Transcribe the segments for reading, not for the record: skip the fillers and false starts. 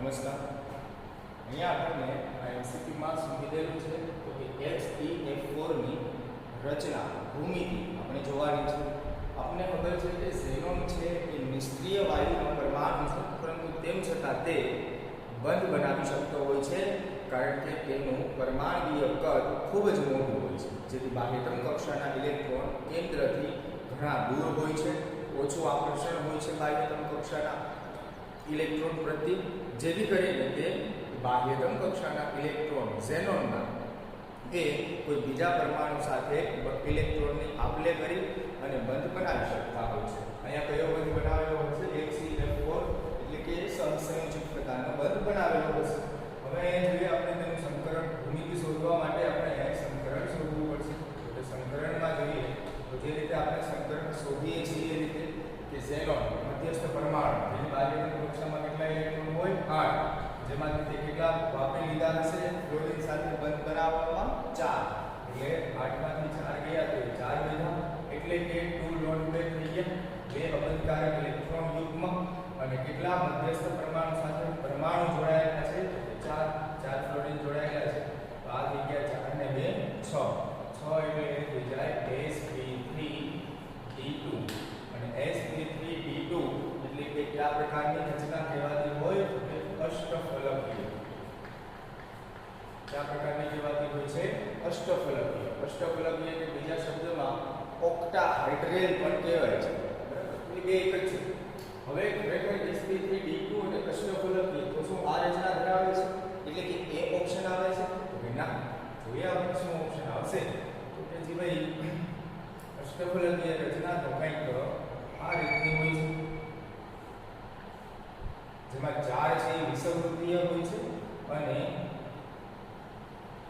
નમસ્કાર. અહીંયા આપણને આ એમસીક્યુમાં શું કીધેલું છે તો કે HeF4 ની રચના ભૂમિતિ આપણે જોવાની છે. આપણને ખબર છે કે ઝેનોન છે એ નિષ્ક્રિય વાયુનો પરમાણુ છે, પરંતુ તેમ છતાં તે બંધ બનાવી શકતો હોય છે કારણ કે તેનું પરમાણુય કદ ખૂબ જ મોટું હોય છે, જેથી બાહ્યતમ કક્ષાના ઇલેક્ટ્રોન કેન્દ્રથી ઘણા દૂર હોય છે, ઓછું આકર્ષણ હોય છે બાહ્યતમ કક્ષાના ઇલેક્ટ્રોન પ્રત્યે, જેથી કરીને તે બાહ્યતમ કક્ષાના ઇલેક્ટ્રોન ઝેનોનમાં એ કોઈ બીજા પરમાણુ સાથે ઇલેક્ટ્રોનની આપલે કરી અને બંધ બનાવી શકતા હોય છે. અહીંયા કયો બંધ બનાવેલો હશે? HeF4 એટલે કે સહસંયોજક પ્રકારનો બંધ બનાવેલો હશે. હવે જોઈએ આપણે તેનું સંકરણ ભૂમિતિ શોધવા માટે આપણે સંકરણ શોધવું પડશે. તો સંકરણમાં જોઈએ તો જે રીતે આપણે સંકરણ શોધીએ છીએ એ રીતે કે ઝેનોન મધ્યસ્થ પરમાણુ જેની બાહ્યતમ કક્ષામાં કેટલા ઇલેક્ટ્રોન હોય? 8, જેમાંથી તે કેટલા વાપરી લીધા હશે ફ્લોરિન સાથે બંધ બનાવવામાં? 4. એટલે 8 માંથી 4 ગયા તો 4 લીધા, એટલે કે 2 લોન પેર થઈ ગયા, 2 અબંધકારક ઇલેક્ટ્રોન યુગ્મ અને કેટલા મધ્યસ્થ પરમાણુ સાથે પરમાણુ જોડાયેલા છે? 4 ફ્લોરિન જોડાયેલા છે. તો આ થઈ ગયા 4 ને 2 6 એટલે એ થઈ જાય sp3d2 અને sp3d2 એટલે કે કયા પ્રકારની રચના કહેવાતી હોય? અષ્ટફલકીય. કયા પ્રકારની કહેવાતી હોય છે? અષ્ટફલકીય. અષ્ટફલકીય કે બીજા શબ્દમાં ઓક્ટાહાઇડ્રેલ પણ કહેવાય છે. બરાબર? એ બે એક જ છે. હવે ખરેખર sp3d2 અને અષ્ટફલકીય તો શું આ રચના ધરાવે છે? એટલે કે એ ઓપ્શન આવે છે? તો કે ના. જોઈએ આપણે શું ઓપ્શન આવશે. તો કે જી ભાઈ અષ્ટફલકીય રચના તો કંઈક આ રીતની હોય છે, જેમાં 4 છે એ વિષુવવૃત્તીય હોય છે અને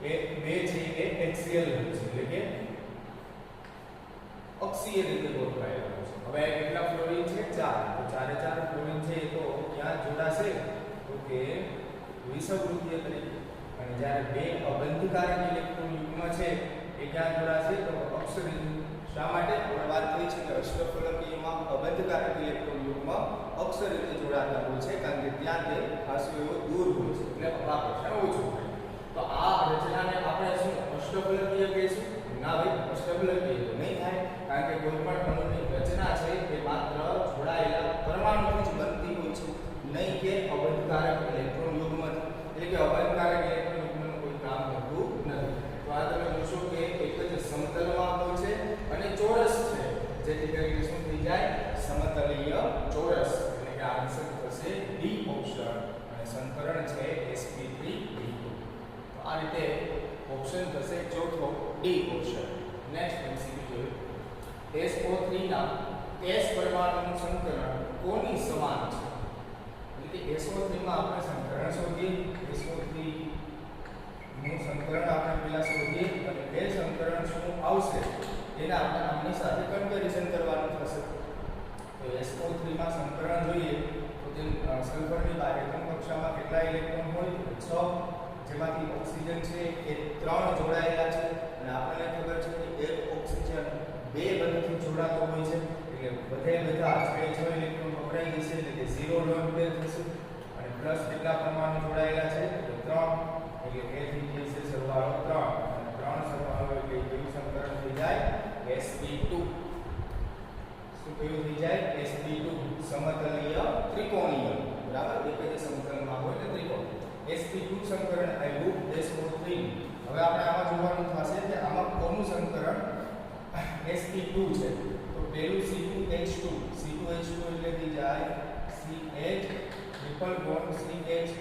એ 2 છે એ એક્સિયલ હોય છે, એટલે કે અક્ષીય રીતે ગોઠવાયેલા હોય છે. હવે કેટલા ફ્લોરિન છે? 4. તો 4 ફ્લોરિન છે તો ક્યાં જોડાશે? તો કે વિષુવવૃત્તીય તરીકે. અને જ્યારે 2 અબંધકારક ઇલેક્ટ્રોન યુગ્મ છે એ ક્યાં જોડાશે? તો અક્ષ રીતે. શા માટે? આપણે વાત કરી છે કે અષ્ટફલકીયમાં અબંધકારક ઇલેક્ટ્રોન યુગ્મ અક્ષ રીતે જોડાતા હોય છે, કારણ કે ત્યાં તે ખાસું એવું દૂર હોય છે, એટલે અપાકર્ષણ ઓછું હોય. તો આ રચનાને આપણે શું અષ્ટફલકીય કહીશું? ના ભાઈ, અષ્ટફલકીય તો નહીં થાય, કારણ કે કોઈ પણ અણુની રચના છે તે માત્ર જોડાયેલા પરમાણુથી જ બનતી હોય છે, નહીં કે અબંધકારક ઇલેક્ટ્રોન યુગ્મથી. એટલે કે અબંધકારક ઇલેક્ટ્રોન યુગ્મનું કોઈ કામ હોતું નથી. તો આ તમે જોશો કે એક જ સમતલમાં હોય છે અને ચોરસ છે, જેથી કરીને શું થઈ જાય? સમતલીય ચોરસ. એટલે કે આ આન્સર થશે ડી ઓપ્શન અને સંકરણ છે sp3d2. તો આ રીતે ઓપ્શન થશે ચોથો ડી ઓપ્શન. નેક્સ્ટ એમસીક્યુ જોઈએ. SO3 ના S પરમાણુનું સંકરણ કોની સમાન છે? એટલે કે SO3 માં આપણે સંકરણ શોધીએ. SO3 નું સંકરણ આપણે પહેલા શોધીએ અને એ સંકરણ શું આવશે એને આપણે આમની સાથે કમ્પેરીઝન કરવાનું થશે. તો SO3 માં સંકરણ જોઈએ તો તે સલ્ફરની બાહ્યતમ કક્ષામાં કેટલા ઇલેક્ટ્રોન હોય? 6, જેમાંથી ઓક્સિજન છે એ 3 જોડાયેલા છે અને આપણને ખબર છે કે એક ઓક્સિજન 2 બંધથી જોડાતો હોય છે, એટલે બધા 6 ઇલેક્ટ્રોન વપરાઈ જશે, એટલે કે 0 લોન પેર થશે. અને પ્લસ કેટલા પરમાણુ જોડાયેલા છે? તો 3, એટલે એ થઈ જશે સરવાળો 3 અને 3 સરવાળો એટલે કયું સંકરણ થઈ જાય? sp2. શું કયું થઈ જાય? sp2 સમતલીય ત્રિકોણીય. બરાબર? એક જ સમતલમાં હોય એટલે ત્રિકોણ. sp2 સંકરણ આવ્યું SO3. હવે આપણે આમાં જોવાનું થશે કે આમાં કોનું સંકરણ sp2 છે. તો પહેલું C2H2 એટલે થઈ જાય CH triple bond CH.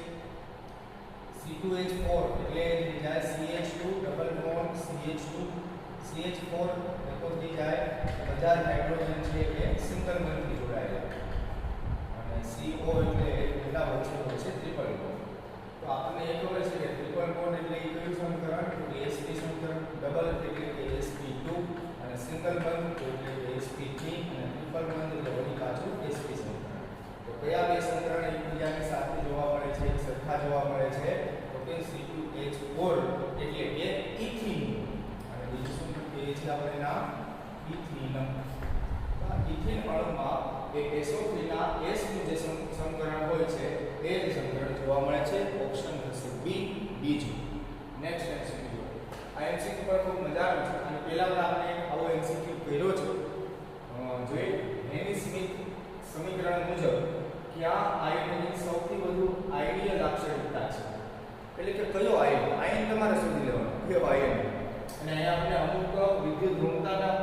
C2H4 એટલે થઈ જાય CH2 double bond CH2. CH4 એટલે થઈ જાય બધા હાઇડ્રોજન છે એ સિંગલ બોન્ડથી જોડાયેલા. અને CO એટલે કેટલા વચ્ચે હોય છે? Triple bond. તો આપણને એ ખબર છે કે ટ્રિપલ બોન્ડ એટલે કયું સંકરણ? તો sp સંકરણ. ડબલ એટલે કે sp2 અને સિંગલ બોન્ડ એટલે sp3 અને ટ્રિપલ બોન્ડ એટલે વળી પાછું sp સંકરણ. તો કયા બે સંકરણ એકબીજાની સાથે જોવા મળે છે, સરખા જોવા મળે છે? તો કે C2H4 એટલે કે ઇથીન અને બીજું શું કહીએ છીએ આપણે નામ? ઇથીન. ઇથિન અણુમાં એ SO3 ના S નું જે સમીકરણ હોય છે એ જ સમીકરણ જોવા મળે છે. ઓપ્શન થશે બી બીજું. Next MCQ. આ એમસીક્યુ પર ખૂબ મજાનું છે અને પહેલા પણ આપણે આવો એમસીક્યુ કર્યો છે. જોઈએ નેની સ્મિથ સમીકરણ મુજબ ક્યાં આયનની સૌથી વધુ આયનીય લાક્ષણિકતા છે, એટલે કે કયો આયન તમારે શોધી લેવાનો કયો આયન. અને અહીંયા આપણે અમુક વિદ્યુત ઋણતાના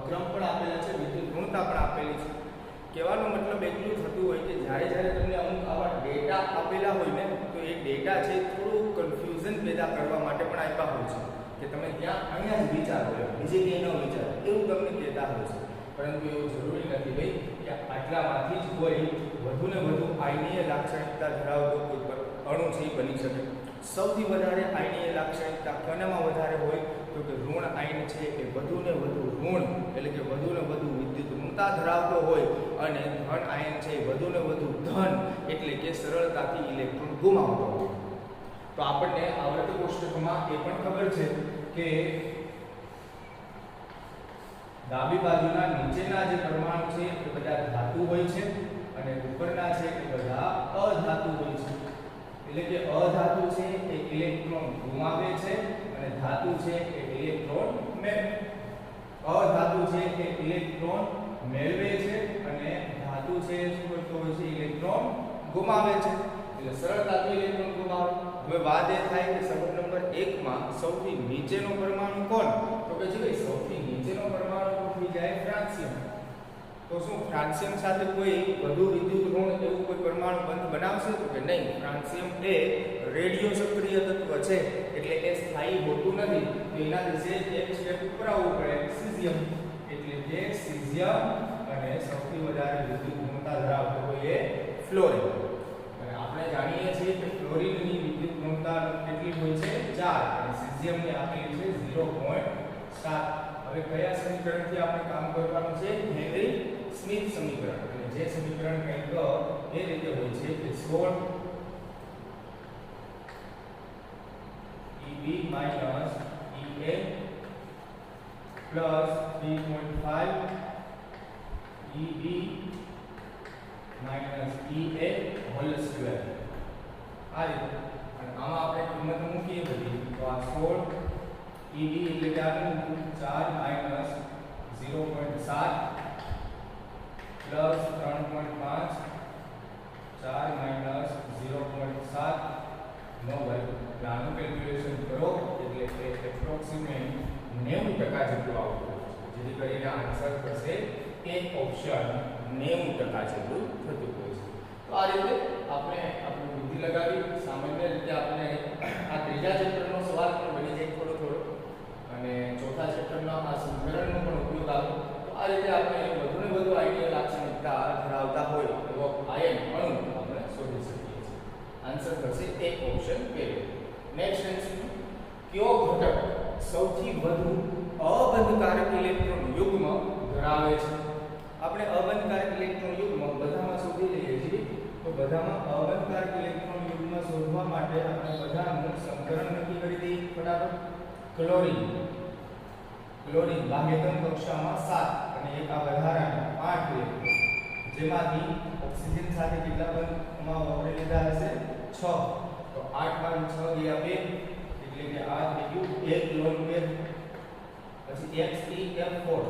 ક્રમ પણ આપેલા છે, વિદ્યુત ઋણતા પણ આપેલી છે. કહેવાનો મતલબ એટલું થતું હોય કે જ્યારે તમને અમુક આવા ડેટા આપેલા હોય ને તો એ ડેટા છે થોડું કન્ફ્યુઝન પેદા કરવા માટે પણ આપ્યા હોય છે કે તમે ત્યાં અહીંયા જ વિચારો બીજે ક્યાંય ન વિચારો એવું તમને કહેતા હોય છે. પરંતુ એવું જરૂરી નથી ભાઈ કે આટલામાંથી જ કોઈ વધુ ને વધુ આયનીય લાક્ષણિકતા ધરાવતો કોઈ અણુ છે એ બની શકે. સૌથી વધારે આયનીય લાક્ષણિકતા કોનામાં વધારે હોય તો કે ઋણ આયન છે એ વધુ ને વધુ ઋણ એટલે કે વધુ ને વધુ વિદ્યુત ઋણતા ધરાવતો હોય અને ધન આયન છે એ વધુ ને વધુ ધન એટલે કે સરળતાથી ઇલેક્ટ્રોન ગુમાવતો હોય. તો આપણને આવર્ત કોષ્ટકમાં એ પણ ખબર છે કે ડાબી બાજુના નીચેના જે પરમાણુ છે એ બધા ધાતુ હોય છે અને ઉપરના છે એ બધા અધાતુ હોય છે. એટલે કે અધાતુ છે એ ઇલેક્ટ્રોન ગુમાવે છે અને ધાતુ છે એ ઇલેક્ટ્રોન અધાતુ છે એ ઇલેક્ટ્રોન મેળવે છે અને ધાતુ છે શું કરતો હોય છે ઇલેક્ટ્રોન ગુમાવે છે. એટલે સરળતાથી ઇલેક્ટ્રોન ગુમાવે. હવે વાત એ થાય કે સબક નંબર 1 માં સૌથી નીચેનો પરમાણુ કોણ, તો કે જે સૌથી નીચેનો પરમાણુ થઈ જાય ફ્રાન્સિયમ. તો શું ફ્રાન્સિયમ સાથે કોઈ વધુ વિદ્યુત ઋણ એવું કોઈ પરમાણુ બંધ બનાવશે તો કે નહીં. ફ્રાન્સિયમ એ રેડિયો સક્રિય તત્વ છે એટલે એ સ્થાયી હોતું નથી. તો એના વિશે એક સ્ટેપ ઉપર આવવું પડે સીઝિયમ. એટલે કે સીઝિયમ અને સૌથી વધારે વિદ્યુત ઋણતા ધરાવતો હોય એ ફ્લોરિન. અને આપણે જાણીએ છીએ કે ફ્લોરિનની વિદ્યુત ઋણતા કેટલી હોય છે 4 અને સીઝિયમની આપેલી છે 0.7. હવે કયા સમીકરણથી આપણે કામ કરવાનું છે હેનરી સ્મિથ સમીકરણ. અને જે સમીકરણ કંઈક એ રીતે હોય છે કે 16 EB - EA plus 3.5 EB minus EA whole square. આ રીતે. અને આમાં આપણે કિંમત મૂકીએ બધી તો આ 16 EB એટલે કે આનું 4 minus 0.7 plus 3.5 4 minus 0.7 નો વર્ગ. આનું કેલ્ક્યુલેશન કરો એટલે કે એપ્રોક્સિમેટ 90% જેટલું આવતું હોય છે. જેથી કરીને આન્સર થશે એ ઓપ્શન 90% જેટલું થતું હોય છે. તો આ રીતે આપણે આપણું બુદ્ધિ લગાવી સામાન્ય રીતે આપણે આ ત્રીજા ચેપ્ટરનો સવાલ પણ બની જાય થોડો થોડો અને ચોથા ચેપ્ટરના આ સમીકરણનો પણ ઉપયોગ આવે. તો આ રીતે આપણે વધુ ને વધુ આયનીય લાક્ષણિકતા ધરાવતા હોય એવો આયન અણુ આપણે શોધી શકીએ છીએ. આન્સર થશે એ ઓપ્શન પહેલો. Next MCQ. કયો ઘટક સૌથી વધુ અબંધકારક ઇલેક્ટ્રોન યુગ્મ ધરાવે છે? આપણે અબંધકારક ઇલેક્ટ્રોન યુગ્મ બધામાં શોધી લઈએ છીએ. તો બધામાં અબંધકારક ઇલેક્ટ્રોન યુગ્મ શોધવા માટે આપણે બધાનું સમીકરણ નક્કી કરી દઈએ ફટાફટ. ક્લોરીન બાહ્યતમ કક્ષામાં 7 અને એક આ વધારાના 8 ઇલેક્ટ્રોન, જેમાંથી ઓક્સિજન સાથે કેટલા બંધમાં વપરાઈ લીધા હશે 6. તો 8 માંથી 6 ગયા 2 એટલે કે આ થઈ ગયું 1 લોન પેર. પછી XeF4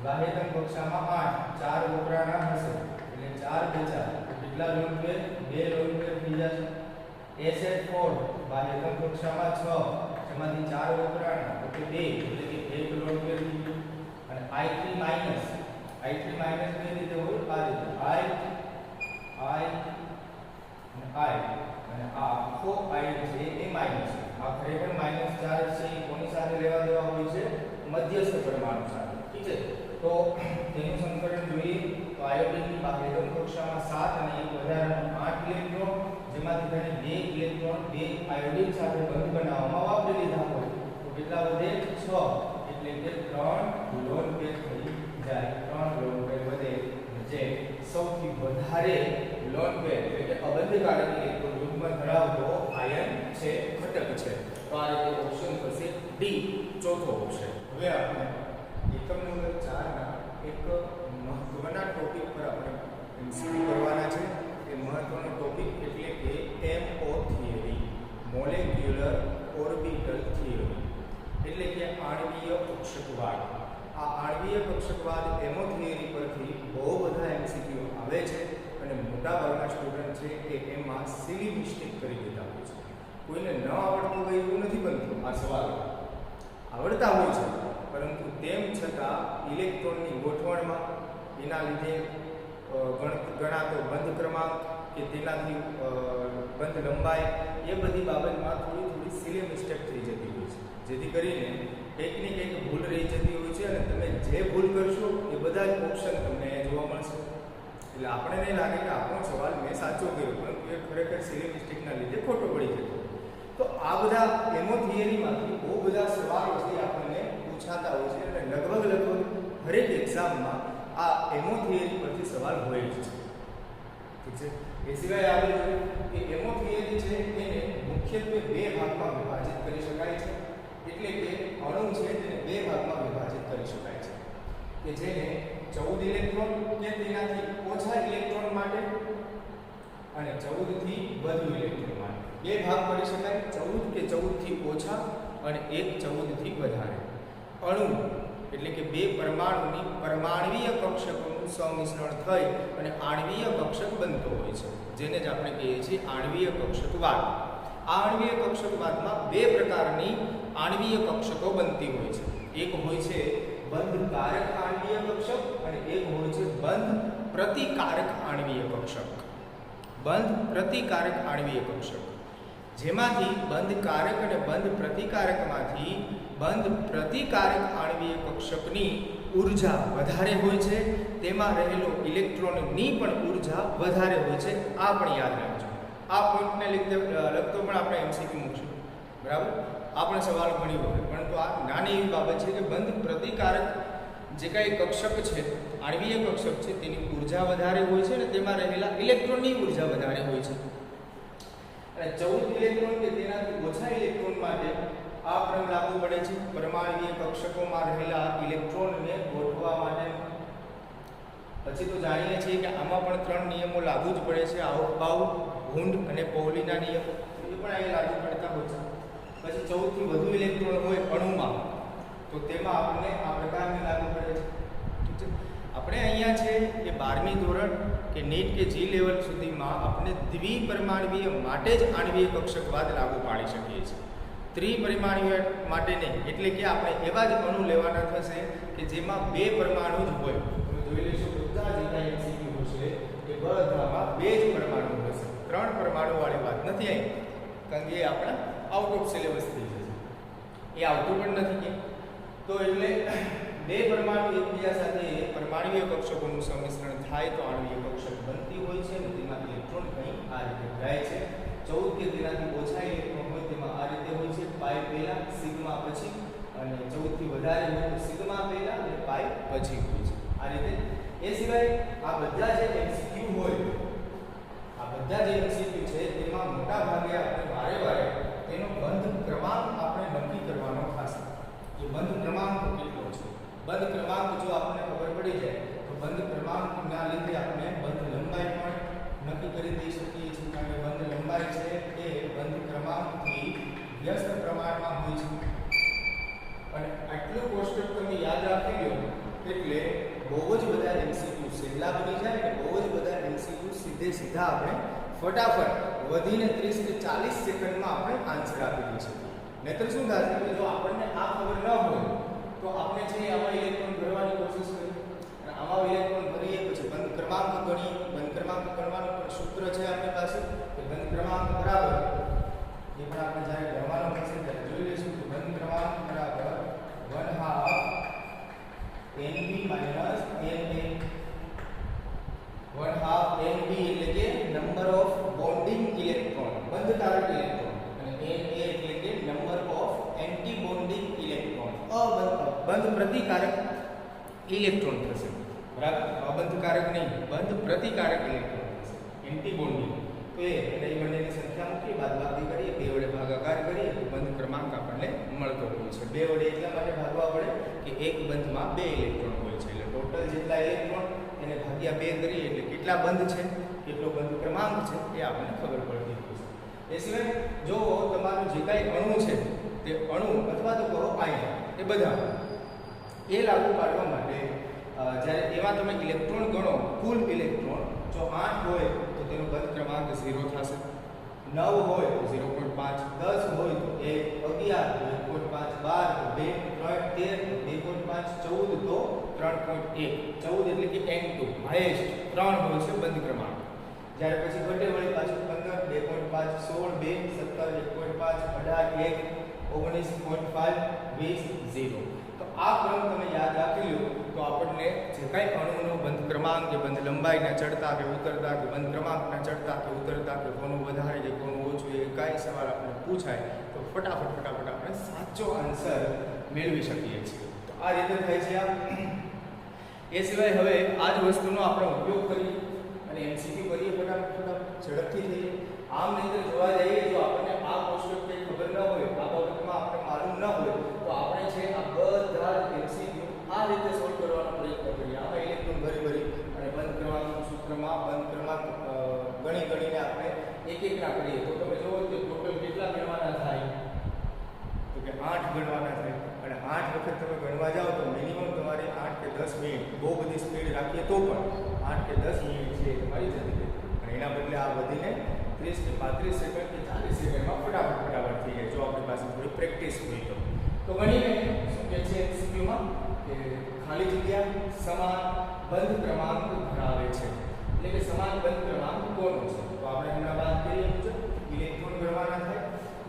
બાહ્યતમ કક્ષામાં 8 4 વપરાના હશે એટલે 4 2 4 કેટલા લોન પેર 2 લોન પેર થઈ જશે. SF4 બાહ્યતમ કક્ષામાં 6 જેમાંથી 4 વપરાના એટલે 2 એટલે કે 1 લોન પેર થઈ ગયું. અને I3 માઈનસ કઈ રીતે હોય આ રીતે I અને આ આખો I છે એ માઈનસ. આ ખરેખર માઈનસ ચાર્જ છે એ કોની સાથે લેવા દેવા હોય છે મધ્યસ્થ પરમાણુ સાથે. ઠીક છે. તો તેનું સમીકરણ જોઈએ તો આયોડિનની બાહ્યતમ કક્ષામાં 7 અને એક વધારાનો 8 ઇલેક્ટ્રોન, જેમાંથી તેને 2 ઇલેક્ટ્રોન 2 આયોડિન સાથે બંધ બનાવવામાં વાપરી લીધા હોય તો કેટલા વધે 6 એટલે કે 3 લોન પેર થઈ જાય. 3 લોન પેર વધે જે સૌથી વધારે લોન પેર એટલે કે અબંધકારક ઇલેક્ટ્રોન યુગ્મ ધરાવતો આયન છે ઘટક છે. તો આ રીતે ઓપ્શન થશે ડી ચોથો ઓપ્શન. હવે આપણે એકમ નંબર 4 ના એક મહત્વના મહત્વના ટોપિક પર આપણે MCQ કરવાના છે. એ મહત્વનો ટોપિક એટલે કે MO theory, molecular orbital theory, એટલે કે આણ્વીય કક્ષકવાદ. આ આણ્વીય કક્ષકવાદ MO થિયરી પરથી બહુ બધા MCQ આવે છે અને મોટાભાગના સ્ટુડન્ટ છે એ એમાં સિલી મિસ્ટેક કરી દેતા હોય છે. કોઈને ન આવડતું હોય એવું નથી બનતું. આ સવાલ આવડતા હોય છે, પરંતુ તેમ છતાં ઇલેક્ટ્રોનની ગોઠવણમાં એના લીધે ગણાતો બંધ ક્રમાંક કે તેનાથી બંધ લંબાઈ એ બધી બાબતમાં થોડી સિલી મિસ્ટેક થઈ જતી હોય છે, જેથી કરીને કંઈકની કંઈક ભૂલ રહી જતી હોય છે અને તમે જે ભૂલ કરશો એ બધા જ ઓપ્શન તમને જોવા મળશે. એટલે આપણે નહીં લાગે કે આપણો સવાલ મેં સાચો કર્યો, પરંતુ એ ખરેખર સિલી મિસ્ટેકના લીધે ખોટો પડી જતો. તો આ બધા MO થિયરીમાંથી બહુ બધા સવાલો છે આપણને પૂછાતા હોય છે અને લગભગ હરેક એક્ઝામમાં આ MO થિયરી પરથી સવાલ હોય જ છે. ઠીક છે. એ સિવાય આપણે કે MO થિયરી છે એને મુખ્યત્વે બે ભાગમાં વિભાજિત કરી શકાય છે. એટલે કે અણુ છે તેને બે ભાગમાં વિભાજિત કરી શકાય છે, કે જેને 14 ઇલેક્ટ્રોન કે તેનાથી ઓછા ઇલેક્ટ્રોન માટે અને 14 થી વધુ ઇલેક્ટ્રોન માટે બે ભાગ કરી શકાય. 14 કે 14 થી ઓછા અને એક 14 થી વધારે. અણુ એટલે કે બે પરમાણુની પરમાણ્વીય કક્ષકોનું સંમિશ્રણ થઈ અને આણ્વીય કક્ષક બનતો હોય છે, જેને જ આપણે કહીએ છીએ આણ્વીય કક્ષકવાદ. આ આણ્વીય કક્ષકવાદમાં બે પ્રકારની આણ્વીય કક્ષકો બનતી હોય છે. એક હોય છે બંધકારક આણ્વીય કક્ષક અને એક હોય છે બંધ પ્રતિકારક આણ્વીય કક્ષક. બંધ પ્રતિકારક આણ્વીય કક્ષક, જેમાંથી બંધકારક અને બંધ પ્રતિકારકમાંથી બંધ પ્રતિકારક આણ્વીય કક્ષકની ઉર્જા વધારે હોય છે, તેમાં રહેલો ઇલેક્ટ્રોનની પણ ઉર્જા વધારે હોય છે. આ પણ યાદ રાખજો. આ પોઈન્ટને લગતો પણ આપણે MCQ મૂકશું, બરાબર? આ પણ સવાલ ઘણી વખત, પરંતુ આ નાની એવી બાબત છે કે બંધ પ્રતિકારક જે કાંઈ કક્ષક છે, આણ્વીય કક્ષક છે, તેની ઉર્જા વધારે હોય છે અને તેમાં રહેલા ઇલેક્ટ્રોનની ઉર્જા વધારે હોય છે. અને 14 ઇલેક્ટ્રોન કે તેનાથી ઓછા ઇલેક્ટ્રોન માટે આ ક્રમ લાગુ પડે છે. પરમાણ્વીય કક્ષકોમાં રહેલા ઇલેક્ટ્રોનને ગોઠવવા માટે. પછી તો જાણીએ છીએ કે આમાં પણ 3 નિયમો લાગુ જ પડે છે: આઉફબાઉ, વુન્ડ અને પૌલીના નિયમો. એ પણ અહીં લાગુ પડતા હોય છે. પછી 14 થી વધુ ઇલેક્ટ્રોન હોય અણુમાં, તો તેમાં આપણને આ પ્રકારની લાગુ પડે છે. ઠીક છે. આપણે અહીંયા છે કે 12મી ધોરણ કે નીટ કે જી લેવલ સુધીમાં આપણે દ્વિપરમાણ્વીય માટે જ આણ્વીય કક્ષકવાદ લાગુ પાડી શકીએ છીએ, ત્રિપરિમાણીય માટે નહીં. એટલે કે આપણે એવા જ અણુ લેવાના થશે કે જેમાં બે પરમાણુ જ હોય. તમે જોઈ લેશો બધા જે કાંઈ MCQ હશે એ બધામાં બે જ પરમાણુ હશે. 3 પરમાણુ વાળી વાત નથી અહીં, કારણ કે એ આપણા આઉટ ઓફ સિલેબસ થઈ જશે. એ આવતું પણ નથી કે. તો એટલે બે પરમાણુ એકબીજા સાથે પરમાણ્વીય કક્ષકોનું સંમિશ્રણ થાય તો આણ્વીય કક્ષક બનતી હોય છે અને તેમાં ઇલેક્ટ્રોન કંઈ આ રીતે જાય છે. 14 કે તેનાથી ઓછા ઇલેક્ટ્રોન હોય તેમાં આ રીતે હોય છે: પાઈ પહેલા, સિગ્મા પછી, અને 14 થી વધારે હોય તો સિગ્મા પહેલા અને પાઈ પછી હોય છે. આ રીતે. એ સિવાય આ બધા જે MCQ હોય, આ બધા જે MCQ છે તેમાં મોટા ભાગે આપણે વારે તેનો બંધ ક્રમાંક આપણે નક્કી કરવાનો થશે. એ બંધ ક્રમાંક કેટલો છે? બંધ ક્રમાંક જો આપણને ખબર પડી જાય તો બંધ ક્રમાંકના લીધે આપણે બંધ લંબાઈ પણ નક્કી કરી દઈ શકીએ છીએ, કારણ કે બંધ લંબાઈ છે એ બંધ ક્રમાંકથી વ્યસ્ત પ્રમાણમાં હોય છે. અને આટલું કોષ્ટક તમે યાદ રાખી લો એટલે બહુ જ બધા MCQ સહેલા બની જાય અને બહુ જ બધા MCQ સીધા આપણે ફટાફટ વધીને 30 કે 40 સેકન્ડમાં આપણે આન્સર આપી દઈ શકીએ. નહીતર શું થશે કે જો આપણને આ ખબર ન હોય તો આપણે છે આમાં ઇલેક્ટ્રોન ભરવાની કોશિશ કરીએ અને આમાં ઇલેક્ટ્રોન ભરીએ, પછી બંધ ક્રમાંક ગણીએ. બંધ ક્રમાંક ગણવાનું પણ સૂત્ર છે આપણી પાસે કે બંધ ક્રમાંક બરાબર, એ પણ આપણે જ્યારે ગણવાનો થશે ત્યારે જોઈ લઈશું કે બંધ ક્રમાંક બરાબર 1/2 NB - NA. 1/2 NB એટલે કે નંબર ઓફ બોન્ડિંગ ઇલેક્ટ્રોન, બંધકારક ઇલેક્ટ્રોન, અને NA એટલે કે number of anti bonding electron, બંધ પ્રતિકારક ઇલેક્ટ્રોન થશે. બરાબર? અબંધકારક નહીં, બંધ પ્રતિકારક ઇલેક્ટ્રોન થશે, એન્ટી બોન્ડિંગ. તો એ બંનેની સંખ્યા મૂકી, બાદબાકી કરીએ, 2 વડે ભાગાકાર કરીએ તો બંધ ક્રમાંક આપણને મળતો હોય છે. 2 વડે એટલા માટે ભાગવા પડે કે એક બંધમાં 2 ઇલેક્ટ્રોન હોય છે, એટલે ટોટલ જેટલા ઇલેક્ટ્રોન એને ભાગ્યા 2 કરીએ એટલે કેટલા બંધ છે, કેટલો બંધ ક્રમાંક છે એ આપણને ખબર પડતી હોય છે. એ સિવાય જો તમારું જે કાંઈ અણુ છે તે અણુ અથવા તો કહો આયન એ બધા એ લાગુ પાડવા માટે જ્યારે એમાં તમે ઇલેક્ટ્રોન ગણો, કુલ ઇલેક્ટ્રોન જો 8 હોય તો તેનો બંધ ક્રમાંક 0 થશે, 9 હોય તો 0.5, 10 હોય તો 1, 11 તો 1.5, 12 તો 2, 13 તો 2.5, 14 તો 3.1. 14 એટલે કે N2 હાઈએસ્ટ 3 હોય છે બંધ ક્રમાંક. જ્યારે પછી ઘટે વળી પાછું 15, 2.5, 16, 2, 17, 1.5, 18, 1, 19.5, 20, 0. તો આ ક્રમ તમે યાદ રાખી લો તો આપણને જે કાંઈ અણુનો બંધ ક્રમાંક કે બંધ લંબાઈના ચડતા કે ઉતરતા કે બંધ ક્રમાંકના ચડતા કે ઉતરતા કે કોનું વધારે કે કોનું ઓછું એ કાંઈ સવાલ આપણે પૂછાય તો ફટાફટ આપણે સાચો આન્સર મેળવી શકીએ છીએ. તો આ રીતે થાય છે આ. એ સિવાય હવે આ જ વસ્તુનો આપણે ઉપયોગ કરીએ અને MCQ કરીએ ફટાફટ ઝડપથી થઈએ. આમ નહીંતર જોવા જઈએ જો આપણને આ કોષ્ટક કંઈ ખબર ન હોય, આ બાબતમાં આપણે માલુમ ન હોય તો આપણે છે આ બધા જ MCQ આ રીતે સોલ્વ કરવાનો પ્રયત્ન કરીએ. આમાં ઇલેક્ટ્રોન ભરી અને બંધ ક્રમાંકના સૂત્રમાં બંધ ક્રમાંક ગણીને આપણે એક ના કરીએ તો તમે જોવો કે ટોટલ કેટલા ગણવાના થાય તો કે 8 ગણવાના થાય. અને 8 વખત તમે ગણવા જાઓ તો મિનિમમ તમારે 8 કે 10 મિનિટ, બહુ બધી સ્પીડ રાખીએ તો પણ 8 કે 10 મિનિટ છે તમારી જતી રહે. અને એના બદલે આ વધીને 30 કે 35 સેકન્ડ કે 40 સેકન્ડમાં ફટાફટ થઈ જાય જો આપણી પાસે થોડી પ્રેક્ટિસ હોય તો ગણીને શું કહે છે MCQમાં કે ખાલી જગ્યા સમાન બંધ ક્રમાંક ધરાવે છે, એટલે કે સમાન બંધ ક્રમાંક કોનો છે. તો આપણે હમણાં વાત કરીએ મુજબ ઇલેક્ટ્રોન ગણવાના થાય.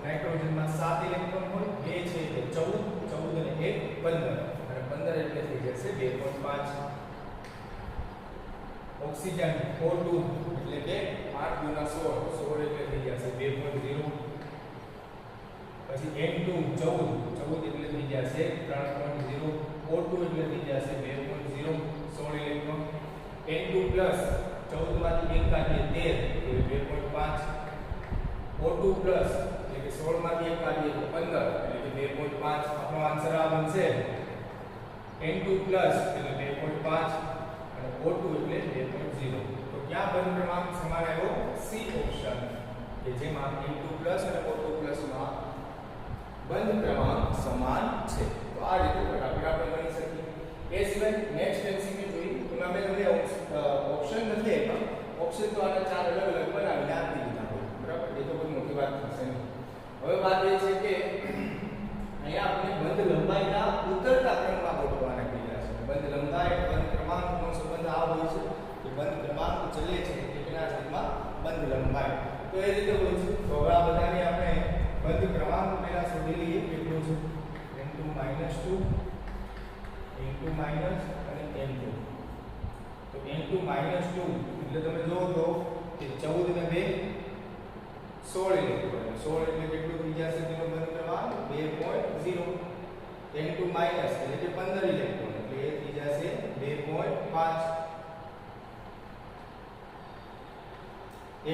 નાઇટ્રોજનમાં 7 ઇલેક્ટ્રોન હોય, 2 છે એટલે 14, 14 અને 1 15 અને 15 એટલે થઈ જશે 2.5. ઓક્સિજન O2 એટલે કે 8 ગુણા 16, 16 એટલે થઈ જશે 2.0. પછી N2 14 એટલે થઈ જશે 3.0. O2 એટલે થઈ જશે 2.0, 16 ઇલેક્ટ્રોન. N2 પ્લસ 14 માંથી 1 કાઢીએ 13 એટલે 2.5. O2 પ્લસ એટલે કે 16 માંથી 1 કાઢીએ તો 15 એટલે કે 2.5. આપણો આન્સર આ બનશે. N2 પ્લસ એટલે 2.5 અને O2 એટલે 2.0. તો ક્યાં બંધ ક્રમાંક સમાન આવ્યો? C ઓપ્શન કે જેમાં N2 પ્લસ અને O2 પ્લસ માં બંધ ક્રમાંક સમાન છે. તો આ રીતે ફટાફટ આપણે ગણી શકીએ. એ સિવાય નેક્સ્ટ MCQ જોઈએ તો અમે તમને ઓપ્શન નથી આપ્યા. ઓપ્શન તો આના 4 અલગ અલગ બનાવીને આપી દીધા હોય, બરાબર? એ તો કોઈ મોટી વાત થશે નહીં. હવે વાત એ છે કે અહીંયા આપણે બંધ લંબાઈના ઉતરતા ક્રમમાં ગોઠવવાના કીધા છે. બંધ લંબાઈ બંધ ક્રમાંકનો સંબંધ આ હોય છે કે બંધ ક્રમાંક ચલે છે કેટલા છેદમાં બંધ લંબાઈ. તો એ રીતે હોય છે. તો હવે આ બધાને આપણે બંધ ક્રમાંક પહેલા શોધી લઈએ કેટલું છે. N2 -2, N2 માઈનસ અને N2. તો N2 -2 એટલે તમે જોવો તો કે 14 ને 2 16 ઇલેક્ટ્રોન. 16 એટલે કેટલું થઈ જશે તેનો બંધ ક્રમાંક 2.0. N2 માઈનસ એટલે કે 15 ઇલેક્ટ્રોન એટલે એ થઈ જશે 2.5.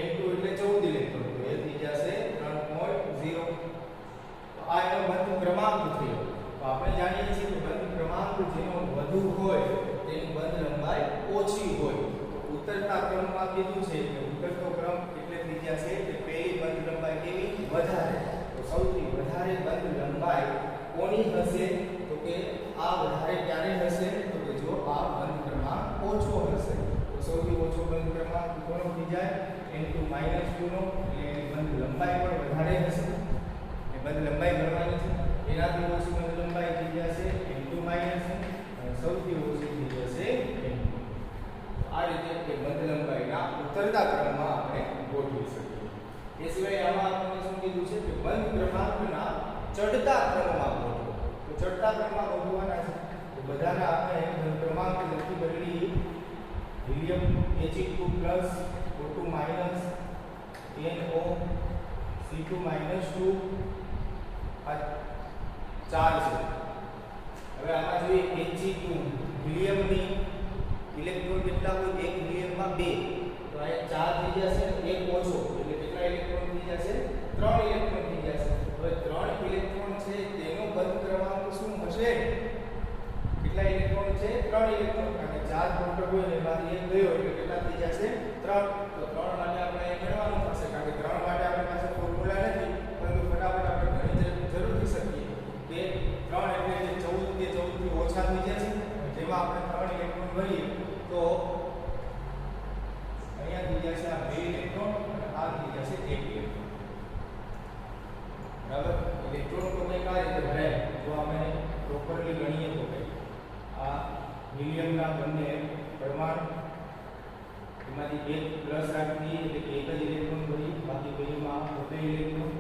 N2 એટલે 14 ઇલેક્ટ્રોન તો એ થઈ જશે 3.0. તો આ એનો બંધ ક્રમાંક થયો. તો આપણે જાણીએ છીએ કે બંધ ક્રમાંક જેનો વધુ હોય તેની બંધ લંબાઈ ઓછી હોય. તો ઉતરતા ક્રમમાં કીધું છે કે ઉતરતો ક્રમ એટલે થઈ જશે કે પહેલી બંધ લંબાઈ કેવી વધારે. તો સૌથી વધારે બંધ લંબાઈ કોની હશે તો કે આ વધારે ક્યારે હશે તો કે જો આ બંધ ક્રમાંક ઓછો હશે. તો સૌથી ઓછો બંધ ક્રમાંક કોનો થઈ જાય? N2 -2 નો. એટલે એની બંધ લંબાઈ પણ વધારે હશે. એ બંધ લંબાઈ ગણવાની છે. એનાથી ઓછી બંધ લંબાઈ થઈ જશે N2 માઈનસ અને સૌથી ઓછી થઈ જશે N2. આ રીતે કે બંધ લંબાઈના ઉતરતા ક્રમમાં આપણે ગોઠવી શકીએ. એ સિવાય આમાં આપણે શું કીધું છે કે બંધ ક્રમાંકના ચડતા ક્રમમાં ગોઠવો. તો ચડતા ક્રમમાં ગોઠવવાના છે તો બધાના આપણે બંધ ક્રમાંક લખી બદલી. Helium He2+ O2 minus NO C2 -2 આ 4 છે. હવે આમાં જોઈએ He2 હિલિયમની ઇલેક્ટ્રોન કેટલા હોય? એક હિલિયમમાં 2. તો આ 4 થઈ જશે અને 1 ઓછો એટલે કેટલા ઇલેક્ટ્રોન થઈ જશે? 3 ઇલેક્ટ્રોન થઈ જશે. હવે 3 ઇલેક્ટ્રોન છે તેનો બંધ ક્રમાંક શું હશે? કેટલા ઇલેક્ટ્રોન છે 3 ઇલેક્ટ્રોન કારણ કે 4 પ્રોટોન હોય ને એમાંથી એક ગયો એટલે કેટલા થઈ જશે 3 તો 3 માટે આપણે એ ગણવાનું થશે કારણ કે 3 માટે આપણી પાસે ફોર્મ્યુલા નથી પરંતુ ફટાફટ આપણે ગણી જરૂરથી શકીએ કે 3 એટલે જે 14 કે 14 થી ઓછા થઈ જશે જેમાં આપણે 3 ઇલેક્ટ્રોન ભરીએ તો અહીંયા થઈ જશે આ 2 ઇલેક્ટ્રોન અને આ થઈ જશે 1 ઇલેક્ટ્રોન બરાબર ઇલેક્ટ્રોન તો કઈ આ રીતે ભરાય જો આપણે પ્રોપરલી ગણીએ તો કઈ આ હિલિયમના બંને પરમાણુ એમાંથી એક પ્લસ રાખી એટલે કે એક જ ઇલેક્ટ્રોન ભરી બાકી બેમાં બે ઇલેક્ટ્રોન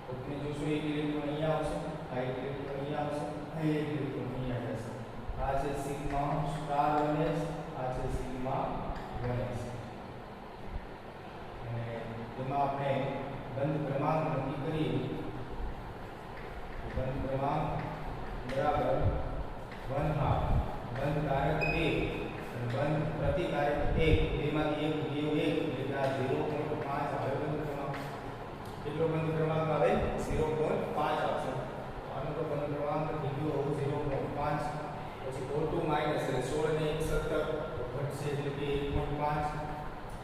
આપણે જોશું એક ઇલેક્ટ્રોન અહીંયા આવશે આ એક ઇલેક્ટ્રોન અહીંયા આવશે આ એક ઇલેક્ટ્રોન અહીંયા જશે આ છે સિગ્મા સ્ટાર 1s આ છે સિગ્મા 1s અને તેમાં આપણે બંધ ક્રમાંક નક્કી કરીએ બંધ ક્રમાંક બરાબર 1/2 બંધ કારક 2 અને બંધ પ્રતિકારક 1 બેમાંથી એક ગયો 1 એટલે આ 0.5 આવે બંધ ક્રમાંક કેટલો બંધ ક્રમાંક આવે 0.5 આવશે આનો તો બંધ ક્રમાંક થઈ ગયો 0.5 પછી O2 માઈનસ એટલે 16 ને 1 17 ઘટશે એટલે કે 1.5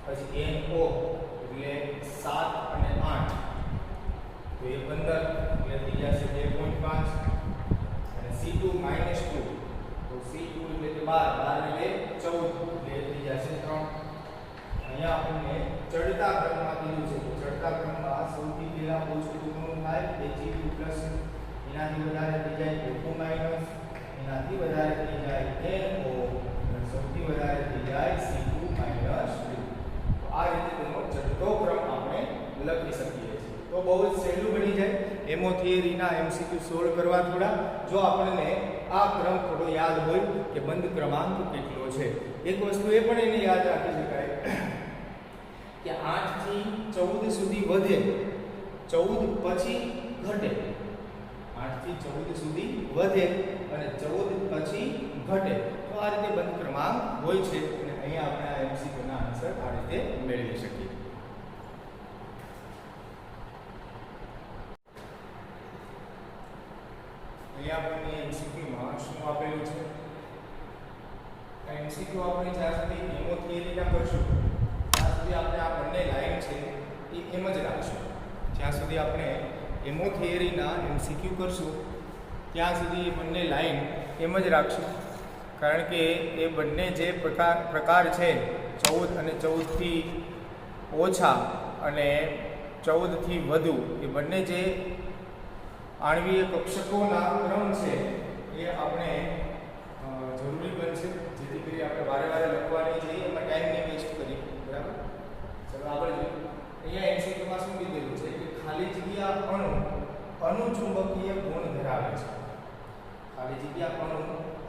પછી NO એટલે 7 અને 8 તો એ 15 એટલે થઈ જશે 2.5 અને C2 માઈનસ 2 તો C2 એટલે કે 12 એટલે 14 એટલે થઈ જશે 3 અહીંયા આપણને ચડતા ક્રમમાં કીધું છે તો ચડતા ક્રમમાં સૌથી પહેલા ઓછું કોનું થાય Ag2 પ્લસ એનાથી વધારે થઈ જાય O2 માઈનસ એનાથી વધારે થઈ જાય NO અને સૌથી વધારે થઈ જાય C2 માઈનસ 2 તો આ રીતે તેનો ચડતો ક્રમ આપણે લખી શકીએ છીએ તો બહુ જ સહેલું બની જાય એમો થિયરીના MCQ સોલ્વ કરવા થોડા જો આપણને આ ક્રમ થોડો યાદ હોય કે બંધ ક્રમાંક કેટલો છે એક વસ્તુ એ પણ એને યાદ રાખી શકાય કે 8 થી 14 સુધી વધે 14 પછી ઘટે 8 થી 14 સુધી વધે અને 14 પછી ઘટે તો આ રીતે બંધ ક્રમાંક હોય છે અને અહીંયા આપણે આ MCQ ના આન્સર આ રીતે મેળવી શકીએ અહીંયા આપણને MCQ માં શું આપેલું છે આ MCQ આપણે જ્યાં સુધી એમો થિયરીના કરશું ત્યાં સુધી આપણે આ બંને લાઈન છે એ એમ જ રાખશું જ્યાં સુધી આપણે એમો થિયરીના MCQ કરશું ત્યાં સુધી એ બંને લાઈન એમ જ રાખશું કારણ કે એ બંને જે પ્રકાર છે 14 અને 14 થી ઓછા અને 14 થી વધુ એ બંને જે આણ્વીય કક્ષકોના ક્રમ છે એ આપણે જરૂરી બનશે જેથી કરી આપણે વારે વારે લખવાની છે એમાં ટાઈમ ને વેસ્ટ કરીએ બરાબર ચલો આગળ જોઈએ અહીંયા MCQમાં શું કીધેલું છે કે ખાલી જગ્યા અણુ અનુચુંબકીય ગુણ ધરાવે છે ખાલી જગ્યા અણુ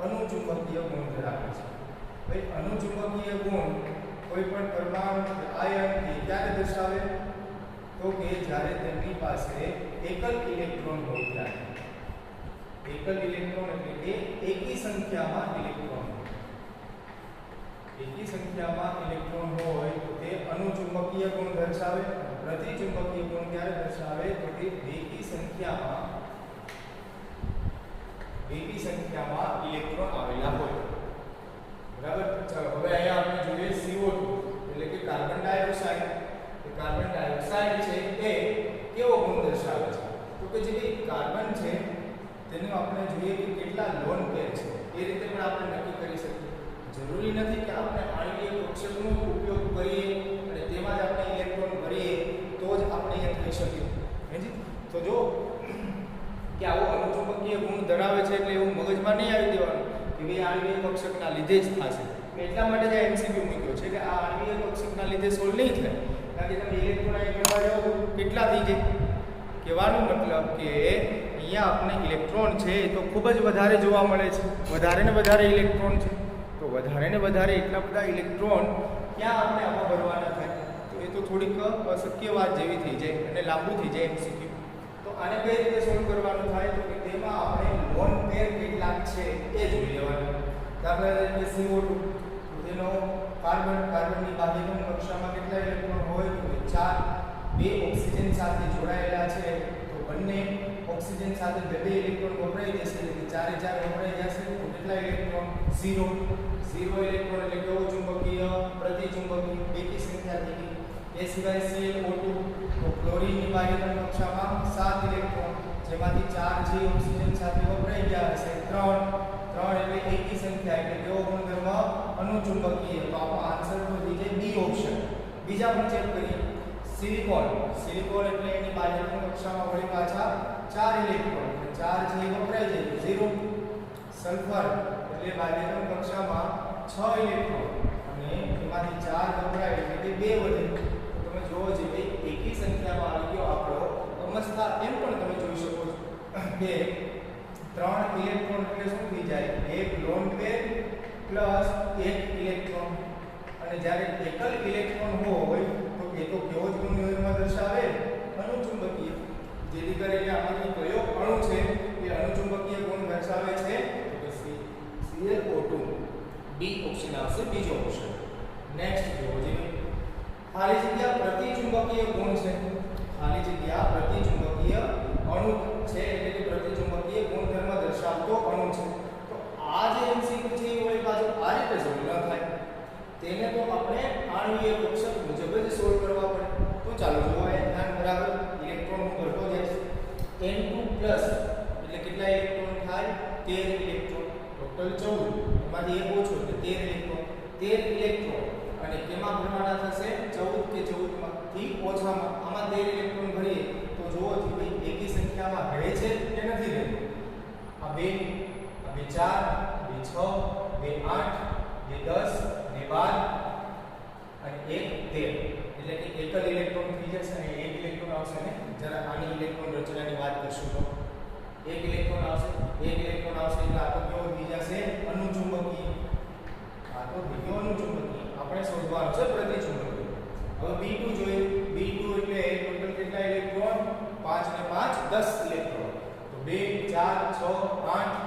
અનુચુંબકીય ગુણ ધરાવે છે ભાઈ અનુચુંબકીય ગુણ કોઈ પણ પરમાણુ આયનથી ક્યારે દર્શાવે તો કે જ્યારે તેમની પાસે એકલ ઇલેક્ટ્રોન હોય ત્યારે એકલ ઇલેક્ટ્રોન એટલે કે એકી સંખ્યામાં ઇલેક્ટ્રોન એકી સંખ્યામાં ઇલેક્ટ્રોન હોય તો તે અનુચુંબકીય ગુણ દર્શાવે પ્રતિચુંબકીય ગુણ ક્યારે દર્શાવે તો તે બેકી સંખ્યામાં ઇલેક્ટ્રોન આવેલા હોય બરાબર ચાલો હવે અહીંયા આપણે જોઈએ CO2 એટલે કે કાર્બન ડાયોક્સાઇડ કાર્બન ડાયોક્સાઇડ છે એ કેવો ગુણ દર્શાવે છે તો કે જે કાર્બન છે તેનું આપણે જોઈએ કે કેટલા લોન પેર છે એ રીતે પણ આપણે નક્કી કરી શકીએ જરૂરી નથી કે આપણે આણ્વીય કક્ષકનો ઉપયોગ કરીએ અને તેમાં જ આપણે ઇલેક્ટ્રોન ભરીએ તો જ આપણે એ થઈ શકે સમજી તો જો કે આવો અનુચુંબકીય ગુણ ધરાવે છે એટલે એવું મગજમાં નહીં આવી દેવાનું કે ભાઈ આણ્વીય કક્ષકના લીધે જ થશે એટલા માટે જ MCQ મૂક્યો છે કે આ આણ્વીય કક્ષકના લીધે સોલ્વ નહીં થાય કારણ કે તમે ઇલેક્ટ્રોન અહીં ગણવા જાઓ તો કેટલા થઈ જાય કહેવાનો મતલબ કે અહીંયા આપણે ઇલેક્ટ્રોન છે તો ખૂબ જ વધારે જોવા મળે છે વધારે ને વધારે ઇલેક્ટ્રોન છે તો વધારે ને વધારે એટલા બધા ઇલેક્ટ્રોન ક્યાં આપણે આમાં ભરવાના થાય તો એ તો થોડીક અશક્ય વાત જેવી થઈ જાય અને લાંબુ થઈ જાય MCQ તો આને કઈ રીતે સોલ્વ કરવાનું થાય તો કે તેમાં આપણે લોન પેર કેટલાક છે એ જોઈ લેવાનું દાખલા તરીકે CO2 તો તેનો કાર્બનની બાહ્ય કક્ષામાં કેટલા ઇલેક્ટ્રોન હોય તો 4 બે ઓક્સિજન સાથે જોડાયેલા છે તો બંને ઓક્સિજન સાથે બે ઇલેક્ટ્રોન વપરાઈ જશે એટલે ચારે ચાર વપરાઈ જશે તો કેટલા ઇલેક્ટ્રોન 0 ઇલેક્ટ્રોન એટલે કેવો ચુંબકીય પ્રતિચુંબકીય બેકી સંખ્યા થઈ ગઈ એ સિવાય ClO2 તો ક્લોરીનની બાહ્યતમ કક્ષામાં 7 ઇલેક્ટ્રોન જેમાંથી 4 જે ઓક્સિજન સાથે વપરાઈ ગયા હશે 3 એટલે એકી સંખ્યા એટલે કેવો ગુણધર્મ અનુચુંબકીય તો આપણો આન્સર તો થઈ જાય બી ઓપ્શન બીજા પણ ચેક કરીએ સિલિકોન એટલે એની બાહ્યતમ કક્ષામાં વળી પાછા 4 ઇલેક્ટ્રોન એટલે 4 જે વપરાઈ જાય 0 સલ્ફર એટલે બાહ્યતમ કક્ષામાં 6 ઇલેક્ટ્રોન અને એમાંથી 4 વપરાય એટલે 2 વધે તો તમે જોવો જે એકી સંખ્યામાં આવી ગયો આપણો અમસ્તા એમ પણ તમે જોઈ શકો છો કે 3 ઇલેક્ટ્રોન એટલે શું થઈ જાય એક લોન પેર પ્લસ એક ઇલેક્ટ્રોન અને જ્યારે એકલ ઇલેક્ટ્રોન હોય તો એ તો કેવો જ ગુણધર્મ દર્શાવે અનુચુંબકીય જેથી કરીને આમાંથી કયો અણુ છે એ અનુચુંબકીય ગુણ દર્શાવે છે તો કે ClO2 ડી ઓપ્શન આવશે બીજો ઓપ્શન નેક્સ્ટ જોવો જોઈએ ખાલી જગ્યા પ્રતિચુંબકીય ગુણ છે ખાલી જગ્યા પ્રતિચુંબકીય અણુ છે એટલે કે પ્રતિચુંબકીય ગુણધર્મ દર્શાવતો અણુ છે તો આ જે MCQ છે એ વળી પાછો આ રીતે સોલ્વ ન થાય તેને તો આપણે આણ્વીય કક્ષક મુજબ જ સોલ્વ કરવા પડે તો ચાલો જોવો એ ધ્યાન બરાબર ઇલેક્ટ્રોન હું ભરતો જઈશ N2+ એટલે કેટલા ઇલેક્ટ્રોન થાય 13 ઇલેક્ટ્રોન ટોટલ 14 એમાંથી એક ઓછો એટલે 13 ઇલેક્ટ્રોન અને કેમાં ભરવાના થશે 14 કે 14 માંથી ઓછામાં આમાં 13 ઇલેક્ટ્રોન ભરીએ તો જોવો કે ભાઈ એકી સંખ્યામાં રહે છે કે નથી રહેતું આ 2 4 2 6 2 8 2 10 2 12 અને 1 13 એટલે કે એકલ ઇલેક્ટ્રોન થઈ જશે અને એક ઇલેક્ટ્રોન આવશે ને જરા આની ઇલેક્ટ્રોન રચનાની વાત કરશું તો એક ઇલેક્ટ્રોન આવશે એટલે આ તો કેવો થઈ જશે અનુચુંબકીય આ તો બીજો અનુચુંબકીય આપણે શોધવાનું છે પ્રતિચુંબકીય હવે B2 જોઈએ B2 એટલે ટોટલ કેટલા ઇલેક્ટ્રોન 5 અને 5 10 ઇલેક્ટ્રોન તો 2 4 6 8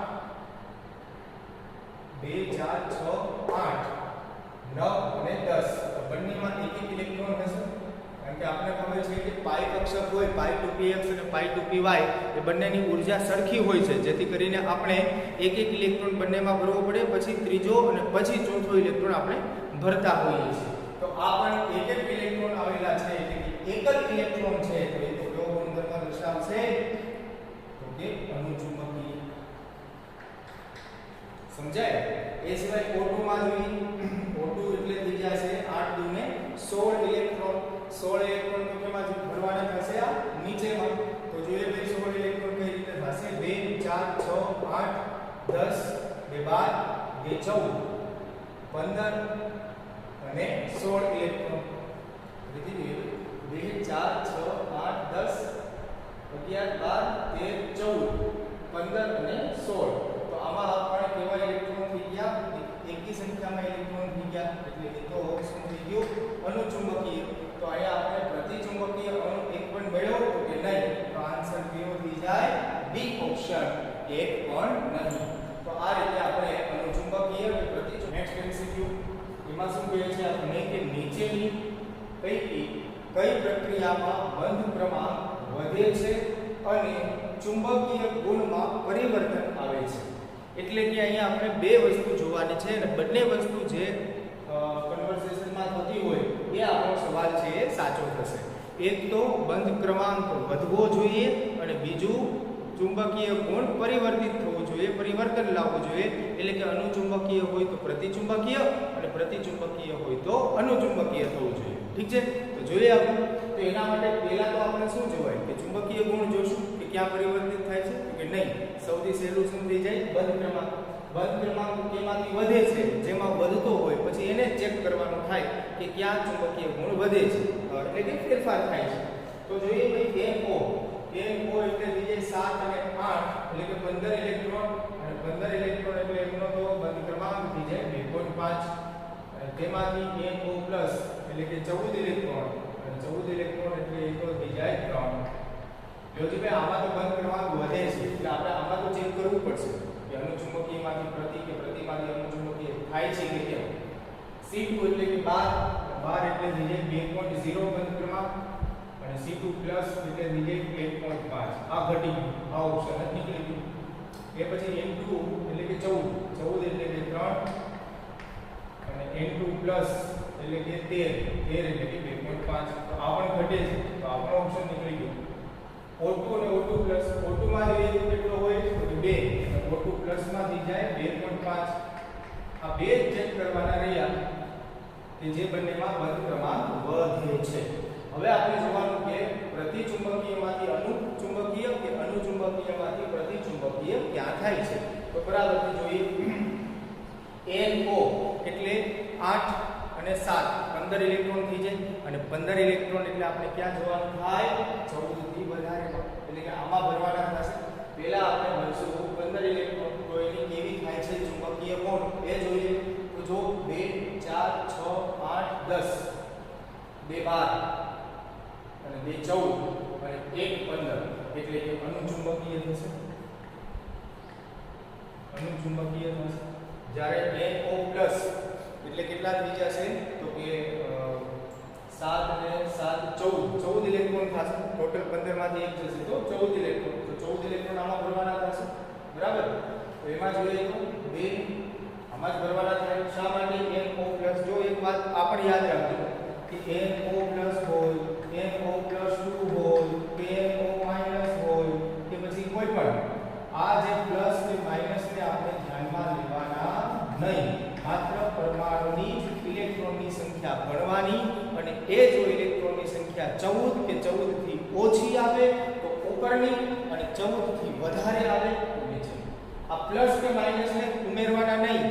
2 4 6 8 9 અને 10 તો બંનેમાં એક એક ઇલેક્ટ્રોન હશે કારણ કે આપણે ખબર છે કે પાઈ કક્ષક હોય પાઈ ટુ px અને પાઈ ટુ py એ બંનેની ઊર્જા સરખી હોય છે જેથી કરીને આપણે એક એક ઇલેક્ટ્રોન બંનેમાં ભરવો પડે પછી ત્રીજો અને પછી ચોથો ઇલેક્ટ્રોન આપણે ભરતા હોઈએ છીએ તો આ પણ એક એક ઇલેક્ટ્રોન આવેલા છે એટલે કે એકલ ઇલેક્ટ્રોન છે તો એ તો કેવો ગુણધર્મ દર્શાવશે તો કે અનુચુંબકીય સમજાય એ સિવાય O2 માં જોઈએ O2 એટલે થઈ જશે 8 2 ને 16 ઇલેક્ટ્રોન તો કેમાં ભરવાના થશે આ નીચેમાં તો જોઈએ ભાઈ 16 ઇલેક્ટ્રોન કઈ રીતે થશે 2 4 6 8 10 2 12 2 14 15 અને 16 ઇલેક્ટ્રોન રીતિ 2 4 6 8 10 11 12 13 14 15 અને 16 તો આમાં આપણે કેવા ઇલેક્ટ્રોન થઈ ગયા એકી સંખ્યામાં ઇલેક્ટ્રોન થઈ ગયા એટલે એ તો શું થઈ ગયું અનુચુંબકીય તો અહીંયા આપણે પ્રતિચુંબકીય અણુ એક પણ મળ્યો તો કે નહીં તો આન્સર કેવો થઈ જાય બી ઓપ્શન એક પણ નહીં તો આ રીતે આપણે અનુચુંબકીય કે પ્રતિચુંબકીય નેક્સ્ટ MCQ એમાં શું કહે છે આપણે કે નીચેની પૈકી કઈ પ્રક્રિયામાં બંધ ક્રમાંક વધે છે અને ચુંબકીય ગુણમાં પરિવર્તન આવે છે એટલે કે અહીંયા આપણે બે વસ્તુ જોવાની છે અને બંને વસ્તુ જે કન્વર્સેશનમાં થતી હોય એ આપણો સવાલ છે એ સાચો થશે એક તો બંધ ક્રમાંક વધવો જોઈએ અને બીજું ચુંબકીય ગુણ પરિવર્તિત થવો જોઈએ પરિવર્તન લાવવું જોઈએ એટલે કે અનુચુંબકીય હોય તો પ્રતિચુંબકીય અને પ્રતિચુંબકીય હોય તો અનુચુંબકીય થવું જોઈએ ઠીક છે તો જોઈએ આપણે તો એના માટે પહેલા તો આપણે શું જોવાય કે ચુંબકીય ગુણ જોશું કે ક્યાં પરિવર્તિત થાય છે કે નહીં સૌથી સહેલું શું થઈ જાય બંધ ક્રમાંક કેમાંથી વધે છે જેમાં વધતો હોય પછી એને ચેક કરવાનું થાય કે ક્યાં ચુંબકીય ગુણ વધે છે એટલે કે ફેરફાર થાય છે તો જોઈએ ભાઈ NO એટલે થઈ જાય 7 અને 8 એટલે કે 15 ઇલેક્ટ્રોન અને 15 ઇલેક્ટ્રોન એટલે એમનો તો બંધ ક્રમાંક થઈ જાય 2.5 અને તેમાંથી NO+ એટલે કે 14 ઇલેક્ટ્રોન અને 14 ઇલેક્ટ્રોન એટલે એ તો થઈ જાય 3 જો ભાઈ આમાં તો બંધ ક્રમાંક વધે છે એટલે આપણે આમાં તો ચેક કરવું પડશે કે અનુચુંબકીયમાંથી પ્રતિ કે પ્રતિમાંથી અનુચુંબકીય થાય છે કે કેમ C2 એટલે કે 12 એટલે થઈ જાય 2.0 બંધ ક્રમાંક અને C2 પ્લસ એટલે રિજેક્ટ 1.5 આ ઘટી ગયું, આ ઓપ્શન જ નીકળી ગયું. એ પછી N2 એટલે કે 14 એટલે કે 3 અને N2 પ્લસ એટલે કે 13 એટલે કે 2.5 તો આ પણ ઘટે છે તો આ પણ ઓપ્શન નીકળી ગયો. O2 અને O2 પ્લસ O2 માં જોઈએ કેટલો હોય તો 2 અને O2 પ્લસ માં થઈ જાય 2.5. આ બે ચેક કરવાના રહ્યા કે જે બંનેમાં બંધ ક્રમાંક વધે છે. હવે આપણે જોવાનું કે પ્રતિચુંબકીયમાંથી અનુચુંબકીય કે અનુચુંબકીયમાંથી પ્રતિચુંબકીય ક્યાં થાય છે. તો બરાબર જોઈએ NO એટલે 8 અને 7 15 ઇલેક્ટ્રોન થઈ જાય અને 15 ઇલેક્ટ્રોન એટલે આપણે ક્યાં જવાનું થાય 14 થી વધારે એટલે કે આમાં ભરવાના થશે. પહેલા આપણે ભરશું 15 ઇલેક્ટ્રોન તો એની કેવી થાય છે ચુંબકીય કોણ એ જોઈએ. તો જો 2 4 6 8 10 2 12 અને 2 14 અને 1 15 એટલે કે અનુચુંબકીય થશે. અનુચુંબકીય થશે. જ્યારે NO પ્લસ એટલે કેટલા થઈ જશે તો કે 7 અને 7 14 ઇલેક્ટ્રોન થશે. ટોટલ 15 માંથી એક જશે તો 14 ઇલેક્ટ્રોન. તો 14 ઇલેક્ટ્રોન આમાં ભરવાના થશે બરાબર. તો એમાં જોઈએ તો 2 આમાં જ ભરવાના થાય. શા માટે NO પ્લસ? જો એક વાત આપણે યાદ રાખજો કે NO પ્લસ હોય NO પ્લસ 2 હોય કે NO માઈનસ હોય કે પછી કોઈ પણ આ જે પ્લસ કે માઈનસ ને આપણે ધ્યાનમાં લેવાના નહીં. માત્ર પરમાણુની જ ઇલેક્ટ્રોનની સંખ્યા ગણવાની અને એ જો ઇલેક્ટ્રોનની સંખ્યા 14 કે 14 થી ઓછી આવે તો ઉપરની અને 14 થી વધારે આવે તો નીચે. આ પ્લસ કે માઈનસ ને ઉમેરવાના નહીં.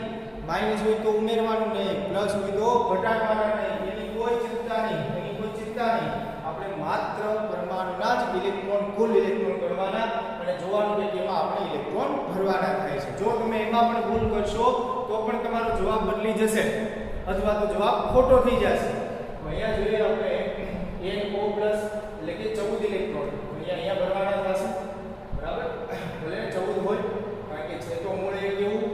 માઈનસ હોય તો ઉમેરવાનું નહીં, પ્લસ હોય તો ઘટાડવાના નહીં. એની કોઈ ચિંતા નહીં, એની કોઈ ચિંતા નહીં. આપણે માત્ર પરમાણુના જ ઇલેક્ટ્રોન કુલ ઇલેક્ટ્રોન ગણવાના અને જોવાનું કે કેમાં આપણે ઇલેક્ટ્રોન ભરવાના થાય છે. જો તમે એમાં પણ ભૂલ કરશો તો પણ તમારો જવાબ બદલી જશે અથવા તો જવાબ ખોટો થઈ જશે. તો અહીંયા જોઈએ આપણે NO પ્લસ એટલે કે 14 ઇલેક્ટ્રોન અહીંયા ભરવાના થશે બરાબર. ભલે 14 હોય કારણ કે છે તો મૂળ એ કેવું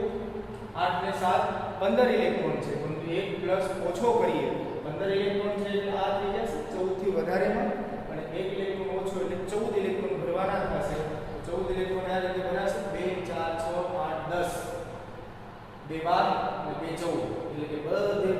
8 ને 7 15 ઇલેક્ટ્રોન છે પરંતુ એક પ્લસ ઓછો કરીએ 15 ઇલેક્ટ્રોન છે એટલે આ થઈ જશે 14 થી વધારેમાં અને એક ઇલેક્ટ્રોન ઓછો એટલે 14 ઇલેક્ટ્રોન ભરવાના થશે. તો 14 ઇલેક્ટ્રોન આ રીતે ભરાશે 2 4 6 8 10 2 12 અને 2 14 એટલે કે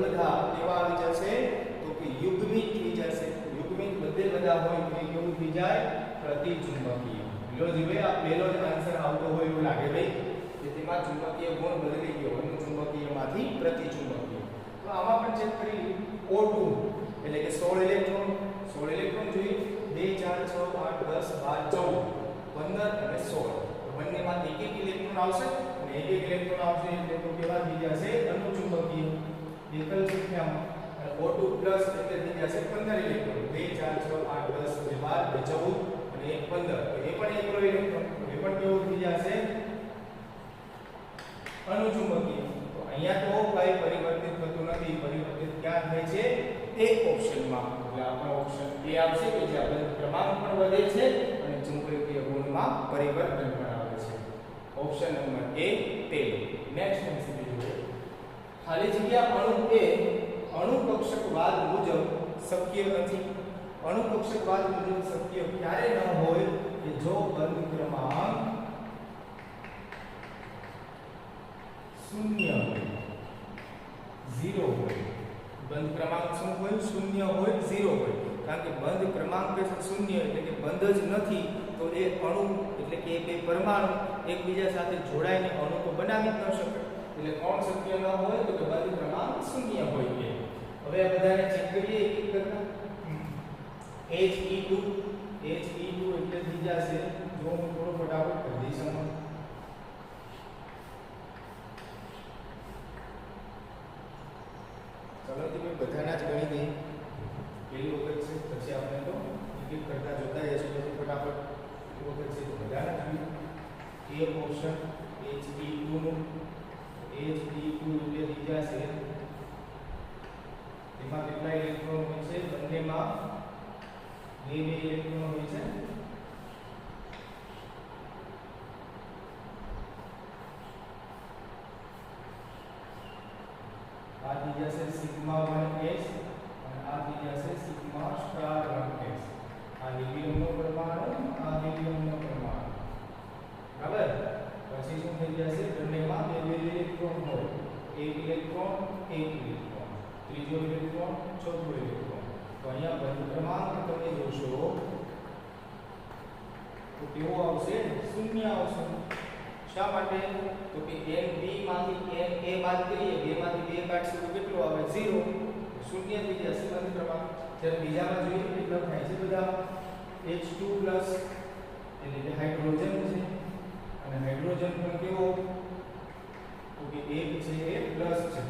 બધા કેવા આવી જશે તો કે યુગ્મિત થઈ જશે. યુગ્મિત બધા હોય તો એ કેવું થઈ જાય પ્રતિચુંબકીય. લો જીવે આ પહેલો જ આન્સર આવતો હોય એવું લાગે ભાઈ કે તેમાં ચુંબકીય ગુણ બદલી ગયો અનુચુંબકીયમાંથી પ્રતિચુંબકીય. તો આમાં પણ ચેક કરી O2 એટલે કે 16 ઇલેક્ટ્રોન જોઈએ 2 4 6 8 10 12 14 15 અને 16 બંનેમાં એક એક ઇલેક્ટ્રોન આવશે અને એક એક ઇલેક્ટ્રોન આવશે એટલે તો કેવા થઈ જશે અનુચુંબકીય એકલ સંખ્યામાં. અને O2 પ્લસ એટલે થઈ જશે 15 ઇલેક્ટ્રોન 2 4 6 8 10 12 14 અને 1 15 એ પણ એકલો ઇલેક્ટ્રોન એ પણ કેવું થઈ જશે અનુચુંબકીય. તો અહીંયા તો કઈ પરિવર્તિત થતું નથી. પરિવર્તિત ક્યાં થાય છે એક ઓપ્શનમાં. એટલે આપણો ઓપ્શન એ આવશે કે જ્યાં બંધ ક્રમાંક પણ વધે છે અને ચુંબકીય ગુણમાં પરિવર્તન પણ આવે છે. ઓપ્શન નંબર A પેલો. નેક્સ્ટ એમસીક્યુ જોઈએ. ખાલી જગ્યા અણુ એ અણુકક્ષકવાદ મુજબ શક્ય નથી. અણુકક્ષકવાદ મુજબ શક્ય ક્યારે ન હોય કે જો બંધ ક્રમાંક 0 હોય 0 હોય. બંધ ક્રમાંક શું હોય 0 હોય 0 હોય. કારણ કે બંધ ક્રમાંક કે 0 એટલે કે બંધ જ નથી તો એ અણુ એટલે કે બે પરમાણુ એકબીજા સાથે જોડાઈને અણુ તો બનાવી જ ન શકે. એટલે કોણ શક્ય ન હોય તો કે બંધ ક્રમાંક 0 હોય છે. હવે આ બધાને ચેક કરીએ એક એક કરતા. He2 એટલે થઈ જશે જો હું થોડો ફટાફટ કરી દઈશ આમાં. ચલો તો બધાના જ ગણી દઈએ. પહેલી વખત છે પછી આપણે તો એક એક કરતા જોતા જઈશું તો ફટાફટ એક વખત છે તો બધાના જોઈએ. એક ઓપ્શન He2 નું He2 એટલે થઈ જશે એમાં કેટલા ઇલેક્ટ્રોન હોય છે બંનેમાં 2 ઇલેક્ટ્રોન હોય છે. આ થઈ જશે સિગ્મા 1s અને આ થઈ જશે સિગ્મા સ્ટાર 1s. આ હિલિયમનો પરમાણુ, આ હિલિયમનો પરમાણુ, બરાબર. પછી શું થઈ જશે? બંનેમાં બે બે ઇલેક્ટ્રોન હોય, એક ઇલેક્ટ્રોન, એક ઇલેક્ટ્રોન, ત્રીજો ઇલેક્ટ્રોન, ચોથો ઇલેક્ટ્રોન. તો અહીંયા બંધ ક્રમાંક તમે જોશો તો કેવો આવશે? શૂન્ય આવશે. શા માટે? તો કે NB માંથી NA બાદ કરીએ, 2 માંથી 2 કાઢશું તો કેટલું આવે? 0. શૂન્ય થઈ જશે બંધ ક્રમાંક. જ્યારે બીજામાં જોઈએ કેટલા થાય છે? બધા H2+ એટલે કે હાઇડ્રોજન છે, અને હાઇડ્રોજન પણ કેવો? તો કે એક છે એ પ્લસ છે.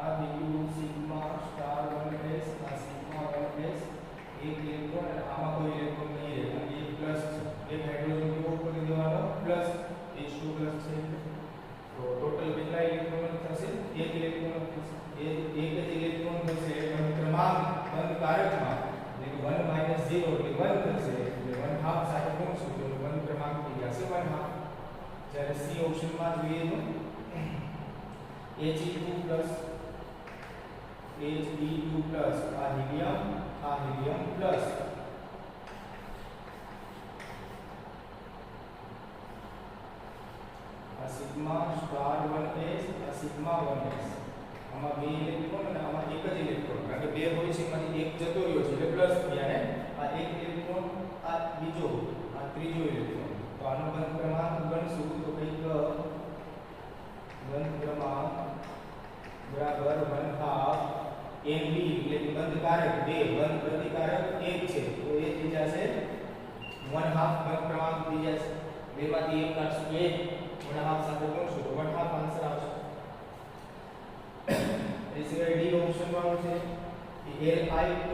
આ બીજું સિગ્મા સ્ટાર 1s, આ સિગ્મા 1s, એક ઇલેક્ટ્રોન, અને આમાં કોઈ ઇલેક્ટ્રોન નહીં રહે, અને એક પ્લસ છે. એક હાઇડ્રોજન કેવો કરી દેવાનો? પ્લસ. H2+ છે. તો ટોટલ કેટલા ઇલેક્ટ્રોન થશે? એક ઇલેક્ટ્રોન થશે. એક જ ઇલેક્ટ્રોન થશે બંધ ક્રમાંક, બંધ કારકમાં, એટલે કે 1 - 0 એટલે 1 થશે, એટલે 1/2 સાથે ગુણશું તો બંધ ક્રમાંક થઈ જશે 1/2. જ્યારે સી ઓપ્શનમાં જોઈએ તો He2+, આ હિલિયમ પ્લસ. આ સિગ્મા સ્ટાર 1s, આ સિગ્મા 1s. આમાં બે ઇલેક્ટ્રોન અને આમાં એક જ ઇલેક્ટ્રોન, કારણ કે બે હોય છે એમાંથી એક જતો રહ્યો છે એટલે પ્લસ થયા ને. આ એક ઇલેક્ટ્રોન, આ બીજો, આ ત્રીજો ઇલેક્ટ્રોન. તો આનો બંધ ક્રમાંક ગણશું તો કંઈક બંધ ક્રમાંક બરાબર 1/2 NB એટલે કે બંધ કારક 2, બંધ પ્રતિકારક 1 છે, તો એ થઈ જશે 1/2 બંધ ક્રમાંક થઈ જશે. 2 માંથી 1 કાઢશું 1, 1/2 સાથે ગુણશું તો 1/2 આન્સર આવશે. એ સિવાય ડી ઓપ્શન વાળું છે કે Li2,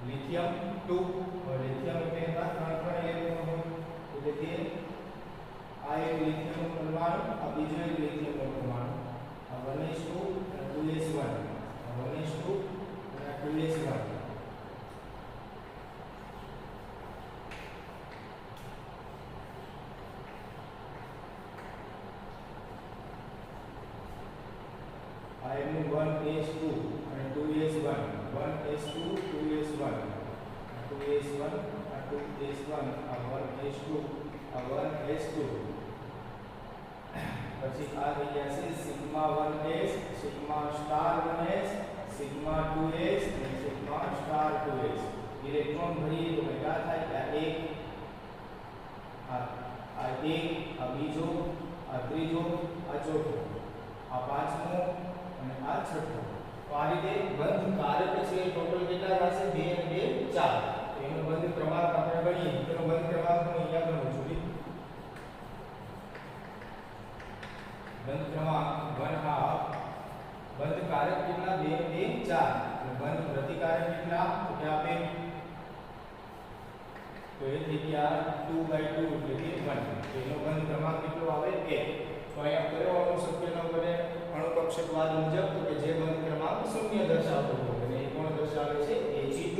લિથિયમ 2, લિથિયમ એટલે એમાં 3 ઇલેક્ટ્રોન હોય, એટલે કે આ એક લિથિયમનો પરમાણુ, આ બીજો એક લિથિયમનો પરમાણુ, આ 1s2 અને 2s1, આ 1s2 અને આ 2s1. આ એમનું 1s2 અને 2s1, 1s2 2s1, 2s1 આ 2s1, આ 1s2 આ 1s2. પછી આ થઈ જશે sigma 1s, sigma star 1s, sigma 2s અને સિગ્મા સ્ટાર 2s. ઇલેક્ટ્રોન ભરીએ તો કેટલા થાય? આ એક, આ બીજો, આ ત્રીજો, આ ચોથો, આ પાંચમો અને આ છઠ્ઠો. તો આ રીતે બંધ કારક છે ટોટલ કેટલા થશે? 2 અને 2 4. તો એનો બંધ ક્રમાંક આપણે ગણીએ તો એનો બંધ ક્રમાંક હું અહીંયા ગણું છું. બંધ ક્રમાંક 1/2, બંધ કારક કેટલા? 2 અને 2 4. અને બંધ પ્રતિકારક કેટલા? તો કે આપે તો એ થઈ ગયા 2/2 એટલે કે 1. તો એનો બંધ ક્રમાંક કેટલો આવે? 1. તો અહીંયા કયો શક્ય ન બને અણુકક્ષકવાદ મુજબ? તો કે જે બંધ ક્રમાંક શૂન્ય દર્શાવતો હોય, અને એ કોણ દર્શાવે છે? He2.